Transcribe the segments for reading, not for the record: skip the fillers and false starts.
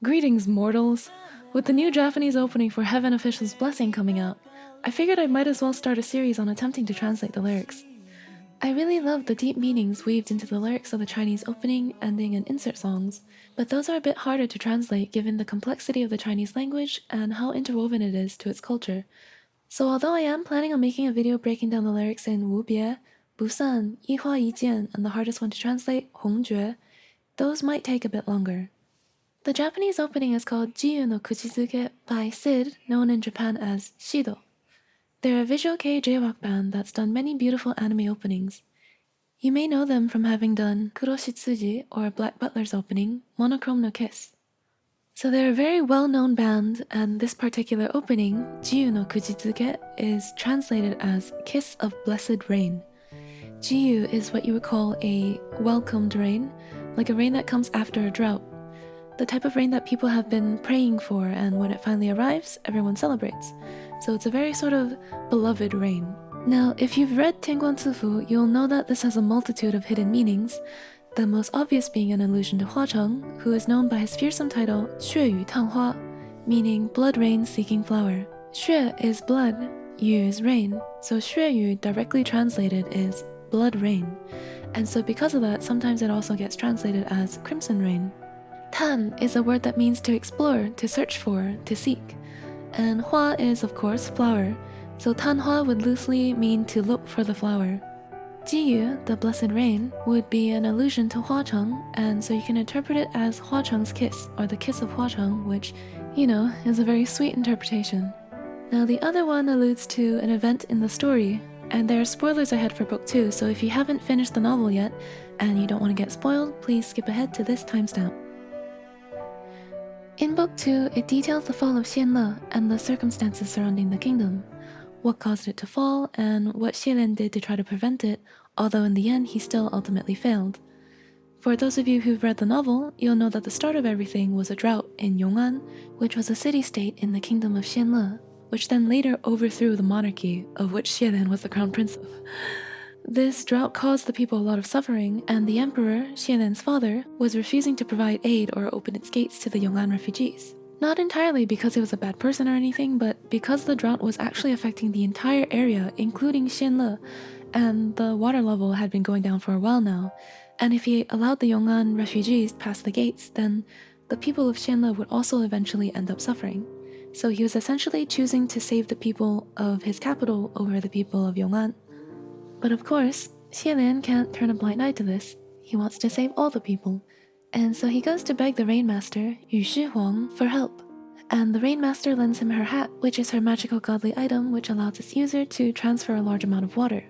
Greetings, mortals! With the new Japanese opening for Heaven Official's Blessing coming out, I figured I might as well start a series on attempting to translate the lyrics. I really love the deep meanings weaved into the lyrics of the Chinese opening, ending, and insert songs, but those are a bit harder to translate given the complexity of the Chinese language and how interwoven it is to its culture. So although I am planning on making a video breaking down the lyrics in Wu Bie, Busan, Yihua Yijian, and the hardest one to translate, Hongjue, those might take a bit longer. The Japanese opening is called慈雨のくちづけby Sid, known in Japan as Shido. They're a visual kei J-rock band that's done many beautiful anime openings. You may know them from having done Kuchidzuke or Black Butler's opening, Monochrome no Kiss. So they're a very well-known band, and this particular opening, Jiyu no Kuchidzuke, is translated as Kiss of Blessed Rain. Jiyu is what you would call a welcomed rain, like a rain that comes after a drought. The type of rain that people have been praying for, and when it finally arrives, everyone celebrates. So it's a very sort of beloved rain. Now, if you've read Tengguan Cifu, you'll know that this has a multitude of hidden meanings, the most obvious being an allusion to Huacheng, who is known by his fearsome title, 血雨探花, meaning blood rain seeking flower. 血 is blood, yu is rain, so 血雨 directly translated is blood rain. And so because of that, sometimes it also gets translated as crimson rain. Tan is a word that means to explore, to search for, to seek. And hua is, of course, flower, so tanhua would loosely mean to look for the flower. Jiyu, the blessed rain, would be an allusion to Huacheng, and so you can interpret it as Huacheng's kiss, or the kiss of Huacheng, which, you know, is a very sweet interpretation. Now the other one alludes to an event in the story, and there are spoilers ahead for book 2, so if you haven't finished the novel yet, and you don't want to get spoiled, please skip ahead to this timestamp. In Book 2, it details the fall of Xianle and the circumstances surrounding the kingdom, what caused it to fall, and what Xielian did to try to prevent it, although in the end he still ultimately failed. For those of you who've read the novel, you'll know that the start of everything was a drought in Yong'an, which was a city-state in the kingdom of Xianle, which then later overthrew the monarchy, of which Xielian was the crown prince of. This drought caused the people a lot of suffering, and the emperor, Xielian's father, was refusing to provide aid or open its gates to the Yong'an refugees. Not entirely because he was a bad person or anything, but because the drought was actually affecting the entire area, including Xianle, and the water level had been going down for a while now, and if he allowed the Yong'an refugees past the gates, then the people of Xianle would also eventually end up suffering. So he was essentially choosing to save the people of his capital over the people of Yong'an. But of course, Xielian can't turn a blind eye to this. He wants to save all the people. And so he goes to beg the Rainmaster, Yu Shi Huang, for help. And the Rainmaster lends him her hat, which is her magical godly item which allows its user to transfer a large amount of water.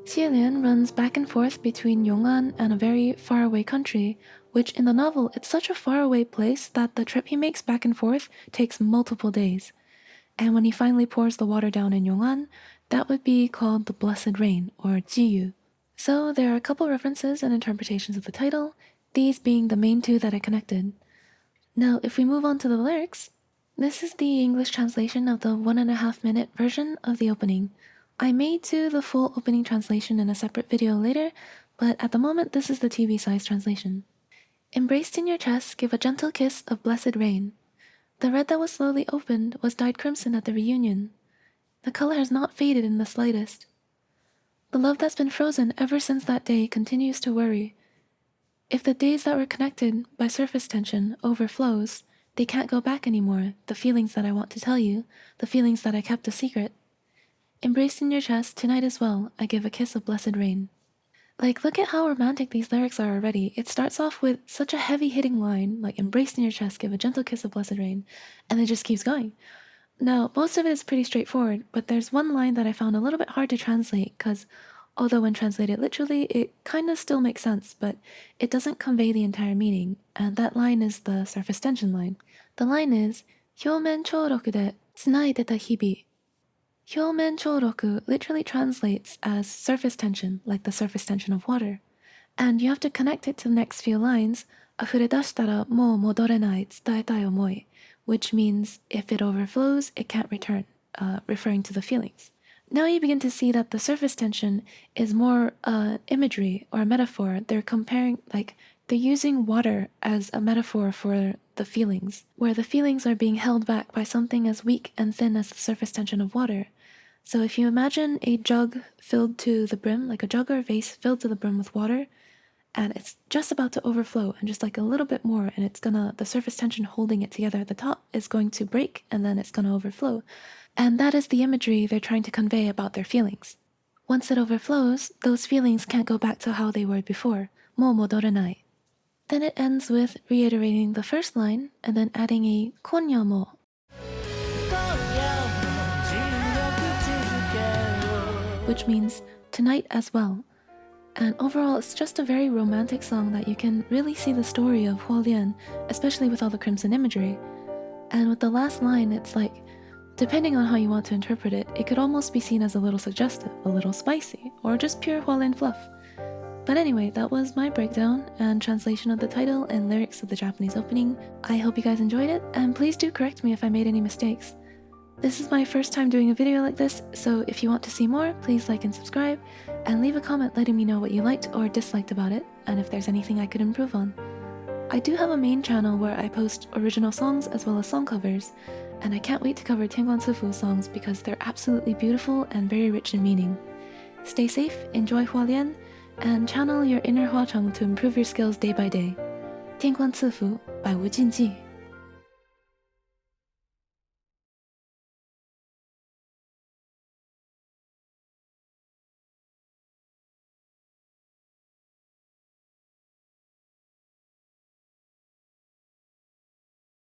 Xielian runs back and forth between Yong'an and a very faraway country, which in the novel it's such a faraway place that the trip he makes back and forth takes multiple days. And when he finally pours the water down in Yong'an, that would be called the Blessed Rain, or Jiyu. So there are a couple references and interpretations of the title, these being the main two that I connected. Now, if we move on to the lyrics, this is the English translation of the 1.5 minute version of the opening. I may do the full opening translation in a separate video later, but at the moment this is the TV size translation. Embraced in your chest, give a gentle kiss of blessed rain. The red that was slowly opened was dyed crimson at the reunion. The color has not faded in the slightest. The love that's been frozen ever since that day continues to worry. If the days that were connected by surface tension overflows, they can't go back anymore, the feelings that I want to tell you, the feelings that I kept a secret. Embraced in your chest, tonight as well, I give a kiss of blessed rain. Like, look at how romantic these lyrics are already. It starts off with such a heavy-hitting line, like embraced in your chest, give a gentle kiss of blessed rain, and it just keeps going. Now, most of it is pretty straightforward, but there's one line that I found a little bit hard to translate because although when translated literally, it kind of still makes sense, but it doesn't convey the entire meaning, and that line is the surface tension line. The line is, 表面張力で繋いでた日々. 表面張力 literally translates as surface tension, like the surface tension of water. And you have to connect it to the next few lines, 溢れ出したらもう戻れない伝えたい思い, which means if it overflows, it can't return, referring to the feelings. Now you begin to see that the surface tension is more imagery or a metaphor. They're comparing, like, they're using water as a metaphor for the feelings, where the feelings are being held back by something as weak and thin as the surface tension of water. So if you imagine a jug filled to the brim, like a jug or a vase filled to the brim with water, and it's just about to overflow, and just like a little bit more, and the surface tension holding it together at the top is going to break, and then it's gonna overflow. And that is the imagery they're trying to convey about their feelings. Once it overflows, those feelings can't go back to how they were before. もう戻れない. Then it ends with reiterating the first line and then adding a 今夜も, which means tonight as well. And overall, it's just a very romantic song that you can really see the story of Huolian, especially with all the crimson imagery. And with the last line, it's like, depending on how you want to interpret it, it could almost be seen as a little suggestive, a little spicy, or just pure Huolian fluff. But anyway, that was my breakdown and translation of the title and lyrics of the Japanese opening. I hope you guys enjoyed it, and please do correct me if I made any mistakes. This is my first time doing a video like this, so if you want to see more, please like and subscribe, and leave a comment letting me know what you liked or disliked about it, and if there's anything I could improve on. I do have a main channel where I post original songs as well as song covers, and I can't wait to cover Tiangguan Cifu songs because they're absolutely beautiful and very rich in meaning. Stay safe, enjoy Hualian, and channel your inner Huacheng to improve your skills day by day. 天官赐福，百无禁忌。